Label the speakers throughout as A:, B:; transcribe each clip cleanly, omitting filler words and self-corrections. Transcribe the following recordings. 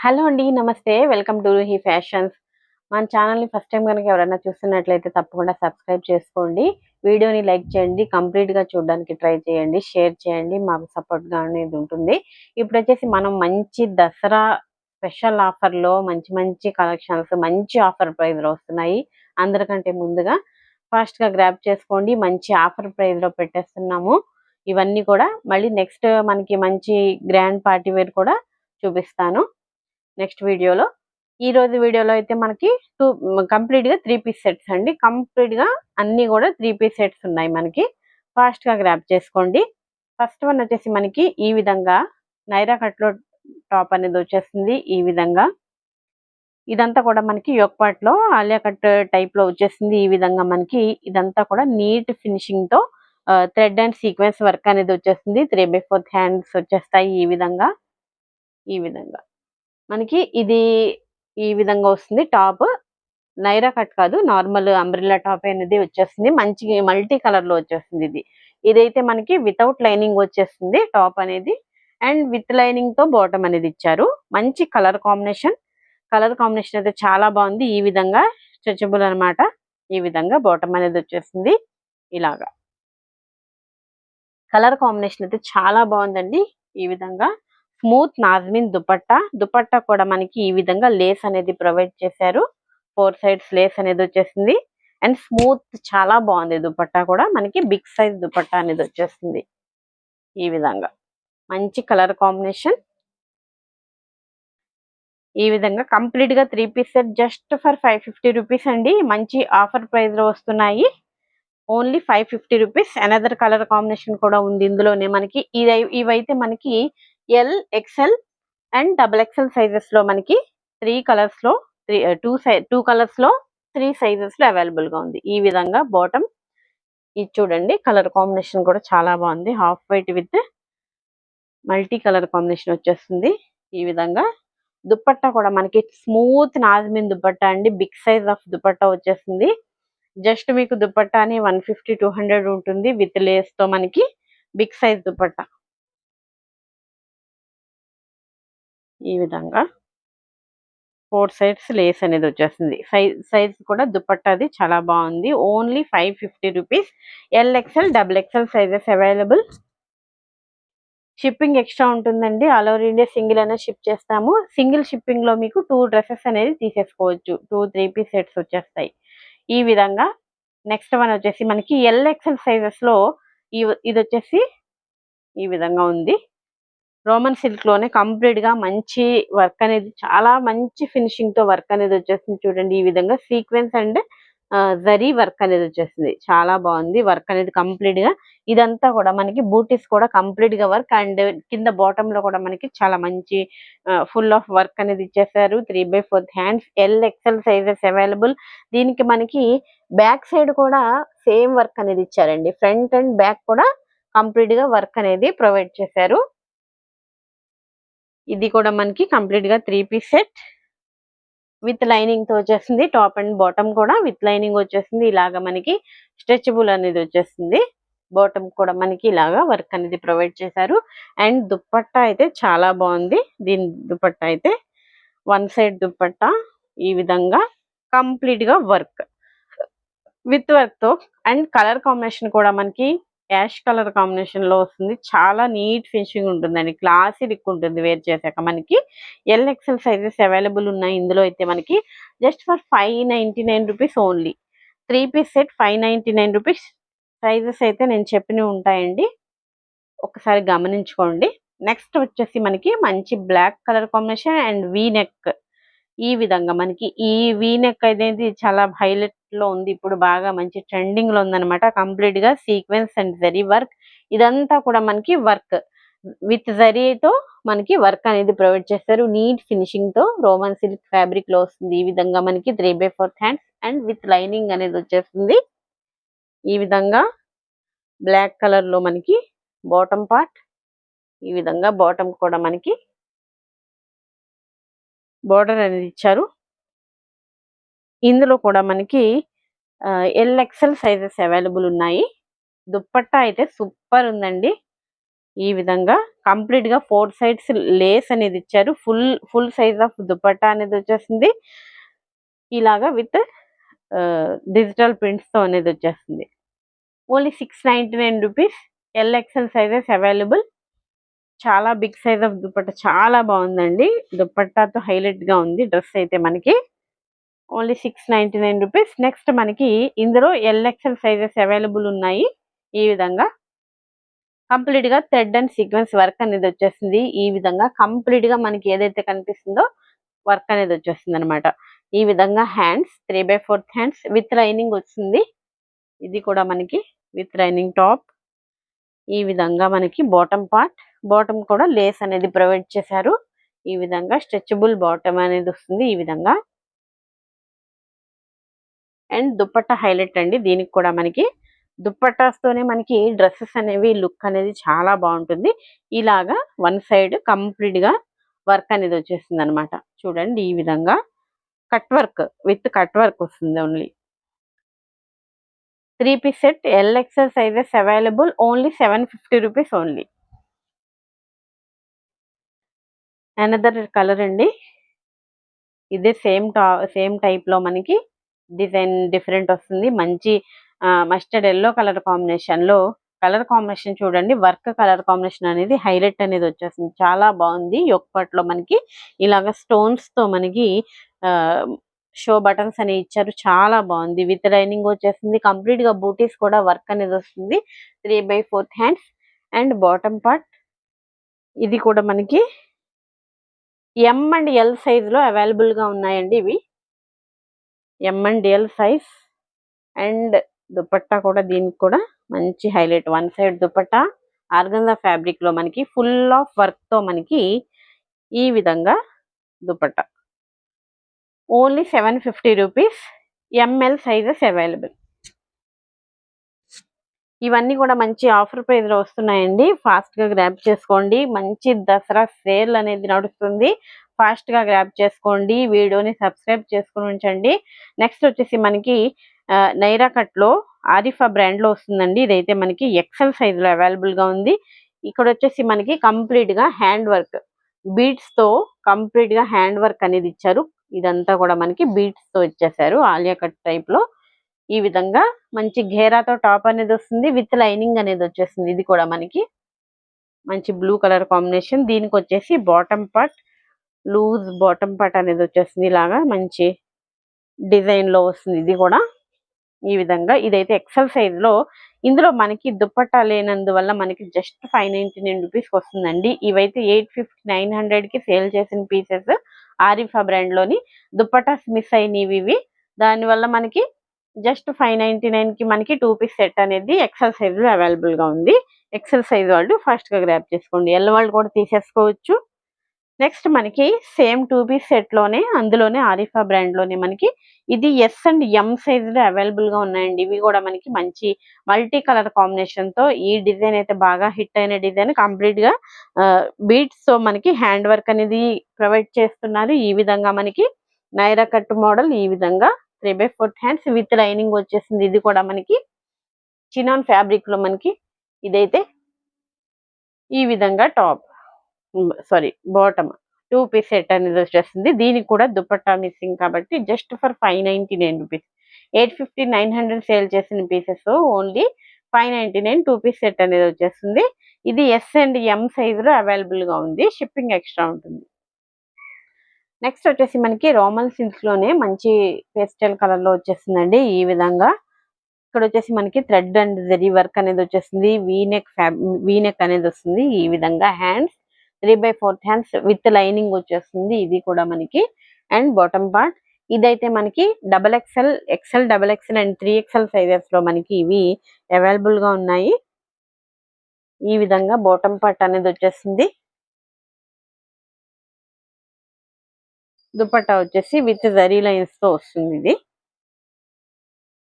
A: Hello అండి. నమస్తే. Welcome to he fashions. మన ఛానల్‌ని ఫస్ట్ టైమ్ గనుక ఎవరైనా చూస్తున్నట్లయితే తప్పకుండా సబ్స్క్రైబ్ చేసుకోండి. వీడియోని లైక్ చేయండి. కంప్లీట్‌గా చూడడానికి ట్రై చేయండి. షేర్ చేయండి. మాకు సపోర్ట్‌గా అనేది ఉంటుంది. ఇప్పుడొచ్చేసి మనం మంచి దసరా స్పెషల్ ఆఫర్‌లో మంచి మంచి కలెక్షన్స్ మంచి ఆఫర్ ప్రైస్‌లో వస్తున్నాయి. అందరికంటే ముందుగా ఫాస్ట్‌గా గ్రాబ్ చేసుకోండి. మంచి ఆఫర్ ప్రైస్‌లో పెట్టేస్తున్నాము. ఇవన్నీ కూడా మళ్ళీ నెక్స్ట్ మనకి మంచి గ్రాండ్ పార్టీ వేర్ కూడా చూపిస్తాను. నెక్స్ట్ వీడియోలో. ఈరోజు వీడియోలో అయితే మనకి కంప్లీట్‌గా 3 పీస్ సెట్స్ అండి. కంప్లీట్‌గా అన్నీ కూడా 3 పీస్ సెట్స్ ఉన్నాయి మనకి. ఫాస్ట్‌గా గ్రాబ్ చేసుకోండి. ఫస్ట్ వన్ వచ్చేసి మనకి ఈ విధంగా నైరా కట్‌లో టాప్ అనేది వచ్చేస్తుంది. ఈ విధంగా ఇదంతా కూడా మనకి యోక్ పార్ట్‌లో ఆలియా కట్ టైప్‌లో వచ్చేసింది. ఈ విధంగా మనకి ఇదంతా కూడా నీట్ ఫినిషింగ్‌తో థ్రెడ్ అండ్ సీక్వెన్స్ వర్క్ అనేది వచ్చేస్తుంది. 3/4 హ్యాండ్స్ వచ్చేస్తాయి ఈ విధంగా. ఈ విధంగా. మనకి ఇది ఈ విధంగా వస్తుంది టాప్. నైరా కట్ కాదు. నార్మల్ అంబ్రెల్లా టాప్ అనేది వచ్చేస్తుంది. మంచి మల్టీ కలర్ లో వచ్చేస్తుంది ఇది. ఇదైతే మనకి వితౌట్ లైనింగ్ వచ్చేస్తుంది టాప్ అనేది. అండ్ విత్ లైనింగ్ తో బాటమ్ అనేది ఇచ్చారు. మంచి కలర్ కాంబినేషన్. కలర్ కాంబినేషన్ అయితే చాలా బాగుంది. ఈ విధంగా స్ట్రెచబుల్ అన్నమాట. ఈ విధంగా బాటమ్ అనేది వచ్చేస్తుంది. ఇలాగా కలర్ కాంబినేషన్ అయితే చాలా బాగుందండి. ఈ విధంగా స్మూత్ నాజ్మిన్ దుపట్టా. దుపట్టా కూడా మనకి ఈ విధంగా లేస్ అనేది ప్రొవైడ్ చేశారు. 4 సైడ్స్ లేస్ అనేది వచ్చేసింది. అండ్ స్మూత్ చాలా బాగుంది దుపట్టా కూడా. మనకి బిగ్ సైజ్ దుపట్టా అనేది వచ్చేస్తుంది. ఈ విధంగా మంచి కలర్ కాంబినేషన్. ఈ విధంగా కంప్లీట్ గా 3 piece set just for 550 rupees అండి. మంచి ఆఫర్ ప్రైస్ లో వస్తున్నాయి. Only 550 rupees. Another colour combination కూడా ఉంది ఇందులోనే మనకి. ఇవైతే మనకి L, XL and double XL sizes లో మనకి 3 కలర్స్ లో 2 కలర్స్ లో 3 సైజెస్ లో అవైలబుల్ గా ఉంది. ఈ విధంగా బాటమ్ ఇది చూడండి. కలర్ కాంబినేషన్ కూడా చాలా బాగుంది. Half white with multi colour combination వచ్చేస్తుంది. ఈ విధంగా దుపట్టా కూడా మనకి స్మూత్ నాజ్మిన్ దుపట్టా అండి. బిగ్ సైజ్ ఆఫ్ దుపట్టా వచ్చేస్తుంది. జస్ట్ మీకు దుపట్టాని 150 200 ఉంటుంది. విత్ లేస్ తో మనకి బిగ్ సైజ్ దుపట్టా. ఈ విధంగా 4 సైడ్స్ లేస్ అనేది వచ్చేస్తుంది. సైజ్ కూడా దుపట్టాది చాలా బాగుంది. Only 550 rupees. L XL double XL sizes available. Shipping extra ఉంటుందండి. ఆల్ ఓవర్ ఇండియా సింగిల్ అనేది షిప్ చేస్తాము. సింగిల్ షిప్పింగ్ లో మీకు 2 డ్రెస్సెస్ అనేది తీసేసుకోవచ్చు. 2 3 పీస్ సెట్స్ వచ్చేస్తాయి. ఈ విధంగా నెక్స్ట్ వన్ వచ్చేసి మనకి ఎల్ ఎక్స్ఎల్ సైజెస్ లో ఇది వచ్చేసి ఈ విధంగా ఉంది. రోమన్ సిల్క్ లోనే కంప్లీట్ గా మంచి వర్క్ అనేది చాలా మంచి ఫినిషింగ్ తో వర్క్ అనేది వచ్చేస్తుంది. చూడండి ఈ విధంగా సీక్వెన్స్ అండ్ జరీ వర్క్ అనేది వచ్చేస్తుంది. చాలా బాగుంది వర్క్ అనేది కంప్లీట్ గా. ఇదంతా కూడా మనకి బూటీస్ కూడా కంప్లీట్ గా వర్క్ అండ్ కింద బాటమ్ లో కూడా మనకి చాలా మంచి ఫుల్ ఆఫ్ వర్క్ అనేది ఇచ్చేసారు. 3/4 hands. L XL sizes available. దీనికి మనకి బ్యాక్ సైడ్ కూడా సేమ్ వర్క్ అనేది ఇచ్చారండి. ఫ్రంట్ అండ్ బ్యాక్ కూడా కంప్లీట్ గా వర్క్ అనేది ప్రొవైడ్ చేశారు. ఇది కూడా మనకి కంప్లీట్ గా 3 పీస్ సెట్ విత్ లైనింగ్ తో వచ్చేసింది. టాప్ అండ్ బాటమ్ కూడా విత్ లైనింగ్ వచ్చేసింది. ఇలాగా మనకి స్ట్రెచబుల్ అనేది వచ్చేస్తుంది. బాటమ్ కూడా మనకి ఇలాగా వర్క్ అనేది ప్రొవైడ్ చేశారు. అండ్ దుపట్టా అయితే చాలా బాగుంది. దీని దుపట్టా అయితే 1 సైడ్ దుపట్టా ఈ విధంగా కంప్లీట్ గా వర్క్ విత్ వర్క్ తో అండ్ కలర్ కాంబినేషన్ కూడా మనకి యాష్ కలర్ కాంబినేషన్ లో వస్తుంది. చాలా నీట్ ఫినిషింగ్ ఉంటుందండి. క్లాసీ లుక్ ఉంటుంది వేర్ చేశాక. మనకి ఎల్ ఎక్స్ఎల్ సైజెస్ అవైలబుల్ ఉన్నాయి. ఇందులో అయితే మనకి just for 599 rupees only. 3 piece set 599 rupees. Sizes అయితే నేను చెప్పినవి ఉంటాయండి. ఒకసారి గమనించుకోండి. నెక్స్ట్ వచ్చేసి మనకి మంచి black colour combination and V neck. ఈ విధంగా మనకి ఈ వీ నెక్ అనేది చాలా హైలైట్ లో ఉంది. ఇప్పుడు బాగా మంచి ట్రెండింగ్ లో ఉందన్నమాట. కంప్లీట్ గా సీక్వెన్స్ అండ్ జరీ వర్క్. ఇదంతా కూడా మనకి వర్క్ విత్ జరీతో మనకి వర్క్ అనేది ప్రొవైడ్ చేస్తారు. నీట్ ఫినిషింగ్ తో రోమన్ సిల్క్ ఫ్యాబ్రిక్ లో వస్తుంది. ఈ విధంగా మనకి 3/4 హ్యాండ్స్ అండ్ విత్ లైనింగ్ అనేది వచ్చేస్తుంది. ఈ విధంగా బ్లాక్ కలర్ లో మనకి బాటమ్ పార్ట్. ఈ విధంగా బాటమ్ కూడా మనకి బోర్డర్ అనేది ఇచ్చారు. ఇందులో కూడా మనకి ఎల్ ఎక్స్ఎల్ సైజెస్ అవైలబుల్ ఉన్నాయి. దుప్పట్టా అయితే సూపర్ ఉందండి. ఈ విధంగా కంప్లీట్ గా 4 సైడ్స్ లేస్ అనేది ఇచ్చారు. ఫుల్ సైజ్ ఆఫ్ దుపట్టా అనేది వచ్చేసింది. ఇలాగా విత్ డిజిటల్ ప్రింట్స్ తో అనేది వచ్చేస్తుంది. Only 699 rupees. L XL sizes available. చాలా బిగ్ సైజ్ ఆఫ్ దుపట్టా, చాలా బాగుందండి. దుపట్టాతో హైలైట్ గా ఉంది డ్రెస్ అయితే మనకి. Only 699 rupees. నెక్స్ట్ మనకి ఇందులో ఎల్ఎక్స్ఎల్ సైజెస్ అవైలబుల్ ఉన్నాయి. ఈ విధంగా కంప్లీట్ గా థ్రెడ్ అండ్ సీక్వెన్స్ వర్క్ అనేది వచ్చేస్తుంది. ఈ విధంగా కంప్లీట్ గా మనకి ఏదైతే కనిపిస్తుందో వర్క్ అనేది వచ్చేస్తుంది అనమాట. ఈ విధంగా హ్యాండ్స్ 3/4 హ్యాండ్స్ విత్ లైనింగ్ వస్తుంది. ఇది కూడా మనకి విత్ లైనింగ్ టాప్. ఈ విధంగా మనకి బాటమ్ కూడా లేస్ అనేది ప్రొవైడ్ చేశారు. ఈ విధంగా స్ట్రెచబుల్ బాటమ్ అనేది వస్తుంది. ఈ విధంగా అండ్ దుపట్టా హైలైట్ అండి. దీనికి కూడా మనకి దుపట్టాస్ తోనే మనకి డ్రెస్సెస్ అనేవి లుక్ అనేది చాలా బాగుంటుంది. ఇలాగా వన్ సైడ్ కంప్లీట్ గా వర్క్ అనేది వచ్చేస్తుంది అనమాట. చూడండి ఈ విధంగా cut work with cut work వస్తుంది. Only 3 piece set L XL sizes available. Only 750 rupees only. Another colour అండి. ఇదే సేమ్ టైప్ లో మనకి డిజైన్ డిఫరెంట్ వస్తుంది. మంచి మస్టర్డ్ ఎల్లో కలర్ కాంబినేషన్ లో కలర్ కాంబినేషన్ చూడండి. వర్క్ కలర్ కాంబినేషన్ అనేది హైలైట్ అనేది వచ్చేస్తుంది. చాలా బాగుంది. యొక్కట్లో మనకి ఇలాగ స్టోన్స్ తో మనకి షో బటన్స్ అని ఇచ్చారు. చాలా బాగుంది. విత్ లైనింగ్ వచ్చేస్తుంది. కంప్లీట్ గా బూటీస్ కూడా వర్క్ అనేది వస్తుంది. 3/4 హ్యాండ్స్ అండ్ బాటమ్ పార్ట్. ఇది కూడా మనకి ఎం అండ్ ఎల్ సైజ్ లో అవైలబుల్ గా ఉన్నాయండి. ఇవి M and L size. And dupatta కూడా దీనికి కూడా మంచి highlight. One side dupatta organza fabric లో మనకి ఫుల్ ఆఫ్ వర్క్ తో మనకి ఈ విధంగా dupatta. Only 750 rupees. ML sizes available. ఇవన్నీ కూడా మంచి ఆఫర్ ప్రైస్ లో వస్తున్నాయండి. ఫాస్ట్ గా గ్రాబ్ చేసుకోండి. మంచి దసరా సేల్ అనేది నడుస్తుంది. ఫాస్ట్ గా గ్రాబ్ చేసుకోండి. వీడియోని సబ్స్క్రైబ్ చేసుకుని ఉంచండి. నెక్స్ట్ వచ్చేసి మనకి నైరా కట్ లో ఆరిఫా బ్రాండ్ లో వస్తుందండి. ఇదైతే మనకి ఎక్సెల్ సైజ్ లో అవైలబుల్ గా ఉంది. ఇక్కడ వచ్చేసి మనకి కంప్లీట్ గా హ్యాండ్ వర్క్ బీడ్స్ తో కంప్లీట్ గా హ్యాండ్ వర్క్ అనేది ఇచ్చారు. ఇదంతా కూడా మనకి బీడ్స్ తో ఇచ్చేసారు. ఆలియా కట్ టైప్ లో ఈ విధంగా మంచి ఘేరాతో టాప్ అనేది వస్తుంది. విత్ లైనింగ్ అనేది వచ్చేస్తుంది. ఇది కూడా మనకి మంచి బ్లూ కలర్ కాంబినేషన్. దీనికి వచ్చేసి bottom part loose bottom part అనేది వచ్చేస్తుంది. ఇలాగా మంచి డిజైన్ లో వస్తుంది. ఇది కూడా ఈ విధంగా. ఇదైతే ఎక్సెల్ సైజ్ లో. ఇందులో మనకి దుపట్టా లేనందువల్ల మనకి జస్ట్ 599 రూపీస్ వస్తుందండి. ఇవైతే 850 900 కి సేల్ చేసిన పీసెస్. ఆరిఫా బ్రాండ్ లోని దుపట్టాస్ మిస్ అయినవి ఇవి. దానివల్ల మనకి జస్ట్ 599 కి మనకి 2 పీస్ సెట్ అనేది ఎక్సెల్ సైజ్ లో అవైలబుల్ గా ఉంది. ఎక్సెల్ సైజ్ వాళ్ళు ఫాస్ట్ గా గ్రాబ్ చేసుకోండి. ఎల్ వాళ్ళు కూడా తీసేసుకోవచ్చు. నెక్స్ట్ మనకి సేమ్ 2 పీస్ సెట్ లోనే అందులోనే ఆరిఫా బ్రాండ్ లోనే మనకి ఇది ఎస్ అండ్ ఎం సైజ్ లో అవైలబుల్ గా ఉన్నాయండి. ఇవి కూడా మనకి మంచి మల్టీ కలర్ కాంబినేషన్ తో ఈ డిజైన్ అయితే బాగా హిట్ అయిన డిజైన్. కంప్లీట్ గా బీడ్స్ తో మనకి హ్యాండ్ వర్క్ అనేది ప్రొవైడ్ చేస్తున్నారు. ఈ విధంగా మనకి నైరా కట్ మోడల్. ఈ విధంగా 3/4 హ్యాండ్స్ విత్ లైనింగ్ వచ్చేసింది. ఇది కూడా మనకి చినాన్ ఫ్యాబ్రిక్ లో మనకి ఇదైతే ఈ విధంగా టాప్ బాటమ్ 2 పీస్ సెట్ అనేది వచ్చేస్తుంది. దీనికి కూడా దుపట్టా మిస్సింగ్ కాబట్టి జస్ట్ ఫర్ 599 రూపీస్. 850 900 సేల్ చేసిన పీసెస్ ఓన్లీ 599 2 పీస్ సెట్ అనేది వచ్చేస్తుంది. ఇది ఎస్ అండ్ ఎం సైజ్ లో అవైలబుల్ గా ఉంది. షిప్పింగ్ ఎక్స్ట్రా ఉంటుంది. నెక్స్ట్ వచ్చేసి మనకి రోమన్ సిల్క్స్ లోనే మంచి పేస్టల్ కలర్ లో వచ్చేస్తుందండి. ఈ విధంగా ఇక్కడ వచ్చేసి మనకి థ్రెడ్ అండ్ జరీ వర్క్ అనేది వచ్చేస్తుంది. వీనెక్ అనేది వస్తుంది. ఈ విధంగా హ్యాండ్స్ 3/4 హ్యాండ్స్ విత్ లైనింగ్ వచ్చేస్తుంది. ఇది కూడా మనకి అండ్ బాటమ్ పార్ట్. ఇదైతే మనకి XL double XL and 3XL sizes లో మనకి ఇవి అవైలబుల్ గా ఉన్నాయి. ఈ విధంగా బాటమ్ పార్ట్ అనేది వచ్చేస్తుంది. దుపట్టా వచ్చేసి విత్ జరీ లైన్స్ తో వస్తుంది. ఇది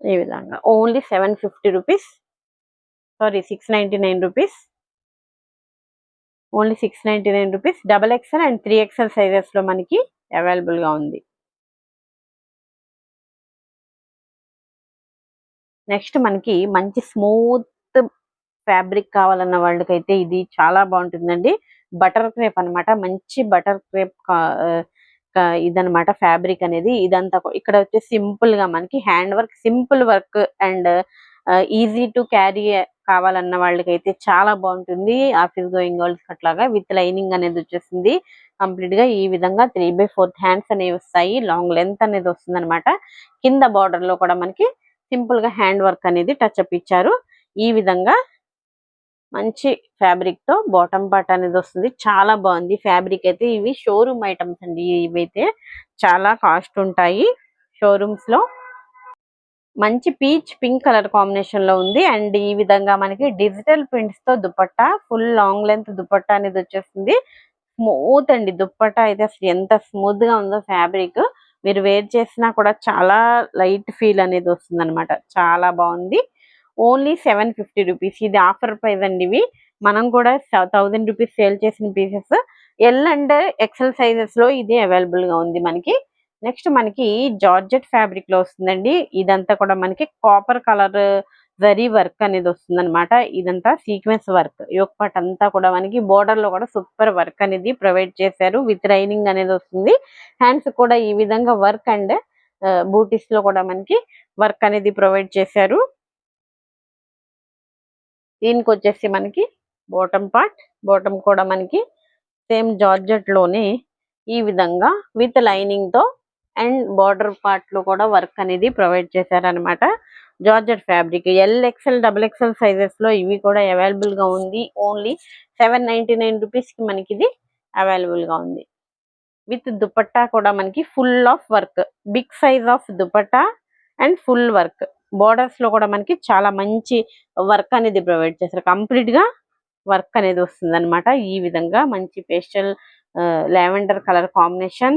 A: ఈ విధంగా only 750 rupees. 699 rupees. Only 699 rupees. XXL and 3XL sizes లో మనకి అవైలబుల్ గా ఉంది. నెక్స్ట్ మనకి మంచి స్మూత్ ఫ్యాబ్రిక్ కావాలన్న వాళ్ళకైతే ఇది చాలా బాగుంటుందండి. బటర్ క్రేప్ అన్నమాట. మంచి బటర్ క్రేప్ ఇదనమాట ఫ్యాబ్రిక్ అనేది. ఇదంతా ఇక్కడ వచ్చేసి సింపుల్ గా మనకి hand work, simple work and easy to carry కావాలన్న వాళ్ళకైతే చాలా బాగుంటుంది. ఆఫీస్ గోయింగ్ గర్ల్స్ అట్లాగా విత్ లైనింగ్ అనేది వచ్చేసింది. కంప్లీట్ గా ఈ విధంగా 3/4 హ్యాండ్స్ అనేవి వస్తాయి. లాంగ్ లెంత్ అనేది వస్తుంది అనమాట. కింద బార్డర్ లో కూడా మనకి సింపుల్ గా హ్యాండ్ వర్క్ అనేది టచ్ అప్ ఇచ్చారు. ఈ విధంగా మంచి ఫ్యాబ్రిక్ తో బాటమ్ పార్ట్ అనేది వస్తుంది. చాలా బాగుంది ఫ్యాబ్రిక్ అయితే. ఇవి షోరూమ్ ఐటమ్స్ అండి. ఇవైతే చాలా కాస్ట్ ఉంటాయి షోరూమ్స్ లో. మంచి పీచ్ పింక్ కలర్ కాంబినేషన్ లో ఉంది. అండ్ ఈ విధంగా మనకి డిజిటల్ ప్రింట్స్ తో dupatta, full long length dupatta అనేది వచ్చేస్తుంది. స్మూత్ అండి దుపట్టా అయితే. అసలు ఎంత స్మూత్ గా ఉందో ఫ్యాబ్రిక్. మీరు వేర్ చేసినా కూడా చాలా లైట్ ఫీల్ అనేది వస్తుంది అనమాట. చాలా బాగుంది. Only 750 rupees. ఇది ఆఫర్ ప్రైస్ అండి. ఇవి మనం కూడా 1000 రూపీస్ సేల్ చేసిన pieces. L and XL sizes లో ఇది అవైలబుల్ గా ఉంది మనకి. నెక్స్ట్ మనకి జార్జెట్ ఫ్యాబ్రిక్ లో వస్తుందండి. ఇదంతా కూడా మనకి కాపర్ కలర్ జరీ వర్క్ అనేది వస్తుంది అనమాట. ఇదంతా సీక్వెన్స్ వర్క్. యోక్ పార్ట్ అంతా కూడా మనకి బోర్డర్ లో కూడా సూపర్ వర్క్ అనేది ప్రొవైడ్ చేశారు. విత్ లైనింగ్ అనేది వస్తుంది. హ్యాండ్స్ కూడా ఈ విధంగా వర్క్ అండ్ బూటీస్ లో కూడా మనకి వర్క్ అనేది ప్రొవైడ్ చేశారు. దీనికి వచ్చేసి మనకి బాటమ్ పార్ట్, బాటమ్ కూడా మనకి సేమ్ జార్జెట్ లోనే ఈ విధంగా విత్ లైనింగ్ తో అండ్ బార్డర్ పార్ట్ లో కూడా వర్క్ అనేది ప్రొవైడ్ చేశారనమాట. Georgette fabric L double XL sizes లో ఇవి కూడా అవైలబుల్ గా ఉంది. ఓన్లీ 799 రూపీస్ కి మనకి ఇది అవైలబుల్ గా ఉంది. విత్ దుపట్టా కూడా మనకి full of work, big size of dupatta and full work. Borders లో కూడా మనకి చాలా మంచి వర్క్ అనేది ప్రొవైడ్ చేస్తారు. కంప్లీట్ గా వర్క్ అనేది వస్తుంది అనమాట. ఈ విధంగా మంచి pastel lavender colour combination.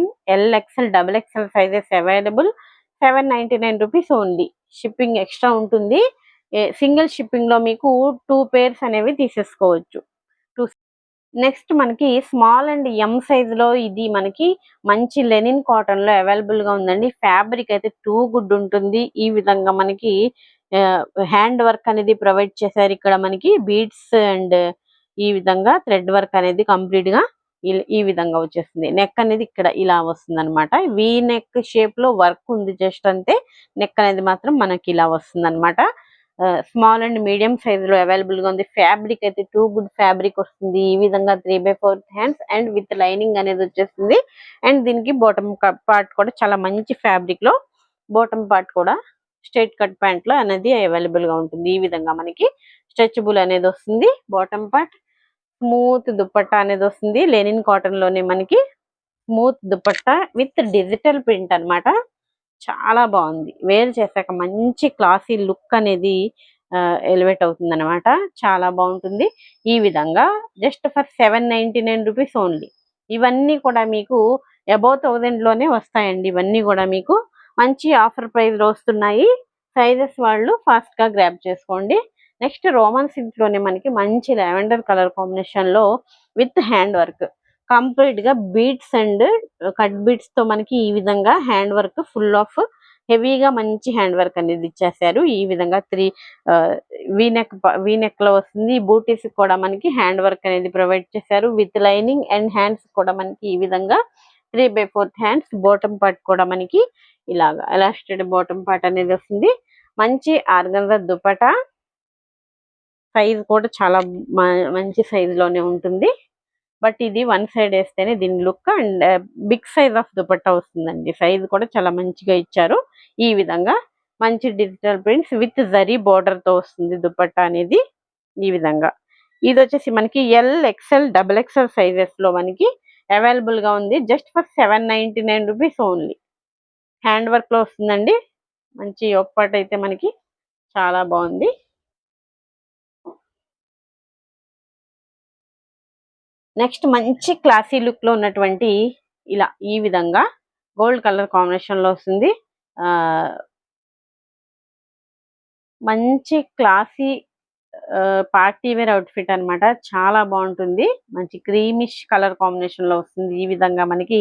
A: Double XL sizes available. 799 rupees only. Shipping extra ఉంటుంది. సింగిల్ షిప్పింగ్ లో మీకు 2 పేర్స్ అనేవి తీసేసుకోవచ్చు. నెక్స్ట్ మనకి స్మాల్ అండ్ ఎం సైజ్ లో ఇది మనకి మంచి లెనిన్ కాటన్ లో అవైలబుల్ గా ఉందండి. ఫ్యాబ్రిక్ అయితే టూ గుడ్ ఉంటుంది. ఈ విధంగా మనకి హ్యాండ్ వర్క్ అనేది ప్రొవైడ్ చేశారు. ఇక్కడ మనకి బీడ్స్ అండ్ ఈ విధంగా థ్రెడ్ వర్క్ అనేది కంప్లీట్ గా ఈ విధంగా వచ్చేస్తుంది. నెక్ అనేది ఇక్కడ ఇలా వస్తుంది అనమాట. వీ నెక్ షేప్ లో వర్క్ ఉంది జస్ట్ అంతే. నెక్ అనేది మాత్రం మనకి ఇలా వస్తుంది అనమాట. స్మాల్ అండ్ మీడియం సైజ్ లో అవైలబుల్ గా ఉంది. ఫ్యాబ్రిక్ అయితే టూ గుడ్ ఫ్యాబ్రిక్ వస్తుంది. ఈ విధంగా 3/4 హ్యాండ్స్ అండ్ విత్ లైనింగ్ అనేది వచ్చేస్తుంది. అండ్ దీనికి బాటమ్ పార్ట్ కూడా చాలా మంచి ఫ్యాబ్రిక్ లో బాటమ్ పార్ట్ కూడా స్ట్రైట్ కట్ ప్యాంట్ లో అనేది అవైలబుల్ గా ఉంటుంది. ఈ విధంగా మనకి స్ట్రెచబుల్ అనేది వస్తుంది. బాటమ్ పార్ట్ స్మూత్ దుపట్టా అనేది వస్తుంది. లెనిన్ కాటన్ లోనే మనకి smooth dupatta with digital print అన్నమాట. చాలా బాగుంది. వేర్ చేశాక మంచి క్లాసీ లుక్ అనేది ఎలివేట్ అవుతుంది అనమాట. చాలా బాగుంటుంది. ఈ విధంగా జస్ట్ ఫర్ 799 రూపీస్ ఓన్లీ. ఇవన్నీ కూడా మీకు అబౌవ్ 1000 లోనే వస్తాయండి. ఇవన్నీ కూడా మీకు మంచి ఆఫర్ ప్రైస్ లో వస్తున్నాయి. సైజెస్ వాళ్ళు ఫాస్ట్ గా గ్రాబ్ చేసుకోండి. నెక్స్ట్ రోమన్ సిల్క్ లోనే మనకి మంచి లావెండర్ కలర్ కాంబినేషన్ లో విత్ హ్యాండ్ వర్క్, కంప్లీట్ గా బీడ్స్ అండ్ కట్ బీడ్స్ తో మనకి ఈ విధంగా హ్యాండ్ వర్క్ ఫుల్ ఆఫ్ హెవీగా మంచి హ్యాండ్ వర్క్ అనేది ఇచ్చేసారు. ఈ విధంగా 3 వీనెక్ లో వస్తుంది. బూటీస్ కూడా మనకి హ్యాండ్ వర్క్ అనేది ప్రొవైడ్ చేశారు. విత్ లైనింగ్ అండ్ హ్యాండ్స్ కూడా మనకి ఈ విధంగా 3/4 హ్యాండ్స్. బాటమ్ పార్ట్ కూడా మనకి ఇలాగా ఎలాస్టెడ్ బాటమ్ పార్ట్ అనేది వస్తుంది. మంచి ఆర్గంజా దుపట్టా. సైజ్ కూడా చాలా మంచి సైజ్ లోనే ఉంటుంది. బట్ ఇది వన్ సైడ్ వేస్తేనే దీని look and big size of dupatta వస్తుందండి. సైజ్ కూడా చాలా మంచిగా ఇచ్చారు. ఈ విధంగా మంచి digital prints with zari border తో వస్తుంది దుపట్టా అనేది. ఈ విధంగా ఇది వచ్చేసి మనకి డబుల్ ఎక్స్ఎల్ సైజెస్ లో మనకి అవైలబుల్ గా ఉంది. Just for 799 rupees only. Hand work లో వస్తుందండి. మంచి యోక్ పార్ట్ అయితే మనకి చాలా బాగుంది. నెక్స్ట్ మంచి క్లాసీ లుక్ లో ఉన్నటువంటి ఇలా ఈ విధంగా గోల్డ్ కలర్ కాంబినేషన్ లో వస్తుంది. మంచి క్లాసీ పార్టీ వేర్ అవుట్ఫిట్ అన్నమాట. చాలా బాగుంటుంది. మంచి క్రీమిష్ కలర్ కాంబినేషన్ లో వస్తుంది. ఈ విధంగా మనకి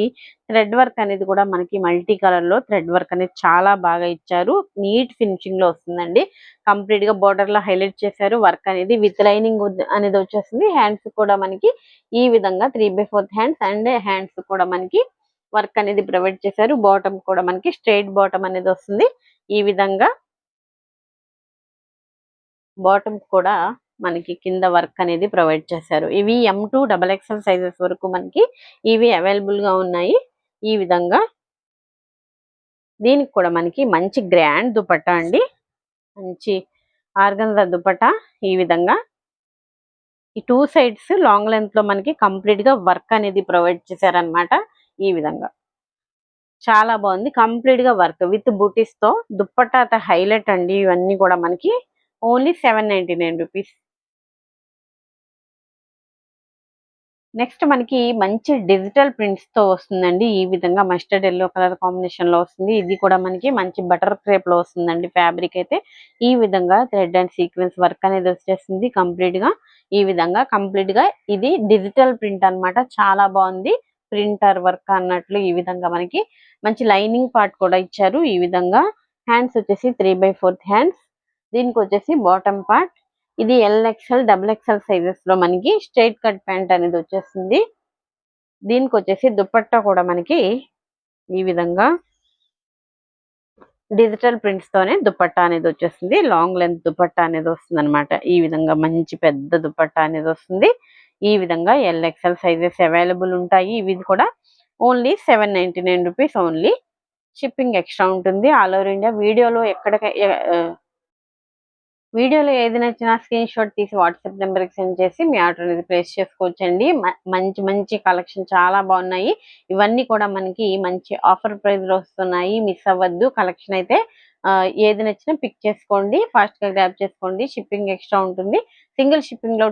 A: థ్రెడ్ వర్క్ అనేది కూడా మనకి మల్టీ కలర్ లో థ్రెడ్ వర్క్ అనేది చాలా బాగా ఇచ్చారు. నీట్ ఫినిషింగ్ లో వస్తుందండి. కంప్లీట్ గా బోర్డర్ లో హైలైట్ చేశారు. వర్క్ అనేది విత్ లైనింగ్ అనేది వచ్చేస్తుంది. హ్యాండ్స్ కూడా మనకి ఈ విధంగా 3/4 హ్యాండ్స్ అండ్ హ్యాండ్స్ కూడా మనకి వర్క్ అనేది ప్రొవైడ్ చేశారు. బాటమ్ కూడా మనకి స్ట్రైట్ బాటమ్ అనేది వస్తుంది. ఈ విధంగా బాటమ్ కూడా మనకి కింద వర్క్ అనేది ప్రొవైడ్ చేశారు. ఇవి M2 XXL సైజెస్ వరకు మనకి ఇవి అవైలబుల్ గా ఉన్నాయి. ఈ విధంగా దీనికి కూడా మనకి మంచి గ్రాండ్ దుపట్టా అండి. మంచి ఆర్గంజా దుపట్టా. ఈ విధంగా ఈ 2 సైడ్స్ లాంగ్ లెంత్ లో మనకి కంప్లీట్ గా వర్క్ అనేది ప్రొవైడ్ చేశారనమాట. ఈ విధంగా చాలా బాగుంది. కంప్లీట్ గా వర్క్ విత్ బూటీస్ తో దుప్పట్టా హైలైట్ అండి. ఇవన్నీ కూడా మనకి ఓన్లీ 799 రూపీస్. నెక్స్ట్ మనకి మంచి డిజిటల్ ప్రింట్స్ తో వస్తుందండి. ఈ విధంగా మస్టర్డ్ ఎల్లో కలర్ కాంబినేషన్ లో వస్తుంది. ఇది కూడా మనకి మంచి బటర్ క్రేప్ లో వస్తుందండి. ఫ్యాబ్రిక్ అయితే ఈ విధంగా థ్రెడ్ అండ్ సీక్వెన్స్ వర్క్ అనేది వచ్చేస్తుంది. కంప్లీట్ గా ఈ విధంగా కంప్లీట్ గా ఇది డిజిటల్ ప్రింట్ అన్నమాట. చాలా బాగుంది. ప్రింటర్ వర్క్ అన్నట్లు ఈ విధంగా మనకి మంచి లైనింగ్ పార్ట్ కూడా ఇచ్చారు. ఈ విధంగా హ్యాండ్స్ వచ్చేసి 3/4 హ్యాండ్స్. దీనికి వచ్చేసి బాటమ్ పార్ట్. ఇది LXL XXL సైజెస్ లో మనకి స్ట్రైట్ కట్ ప్యాంట్ అనేది వచ్చేస్తుంది. దీనికి వచ్చేసి దుపట్టా కూడా మనకి ఈ విధంగా డిజిటల్ ప్రింట్స్ తోనే దుపట్టా అనేది వచ్చేస్తుంది. లాంగ్ లెంత్ దుపట్టా అనేది వస్తుంది అనమాట. ఈ విధంగా మంచి పెద్ద దుపట్టా అనేది వస్తుంది. ఈ విధంగా LXL సైజెస్ అవైలబుల్ ఉంటాయి. ఇవి కూడా only 799 rupees only. Shipping extra ఉంటుంది. All over India. వీడియోలో ఏది నచ్చినా స్క్రీన్ షాట్ తీసి వాట్సాప్ నెంబర్కి సెండ్ చేసి మీ ఆర్డర్ అనేది ప్లేస్ చేసుకోవచ్చండి. మంచి మంచి కలెక్షన్ చాలా బాగున్నాయి. ఇవన్నీ కూడా మనకి మంచి ఆఫర్ ప్రైస్ లో వస్తున్నాయి. మిస్ అవ్వద్దు. కలెక్షన్ అయితే ఏది నచ్చినా పిక్ చేసుకోండి. ఫాస్ట్ గా గ్రాప్ చేసుకోండి. షిప్పింగ్ ఎక్స్ట్రా ఉంటుంది. సింగిల్ షిప్పింగ్ లో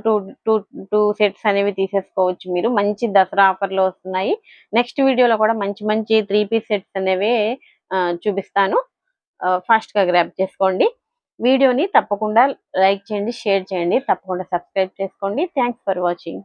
A: టూ సెట్స్ అనేవి తీసేసుకోవచ్చు మీరు. మంచి దసరా ఆఫర్ లో వస్తున్నాయి. నెక్స్ట్ వీడియోలో కూడా మంచి మంచి 3 పీస్ సెట్స్ అనేవి చూపిస్తాను. ఫాస్ట్ గా గ్రాప్ చేసుకోండి. వీడియోని తప్పకుండా లైక్ చేయండి, షేర్ చేయండి, తప్పకుండా సబ్స్క్రైబ్ చేసుకోండి. Thanks for watching.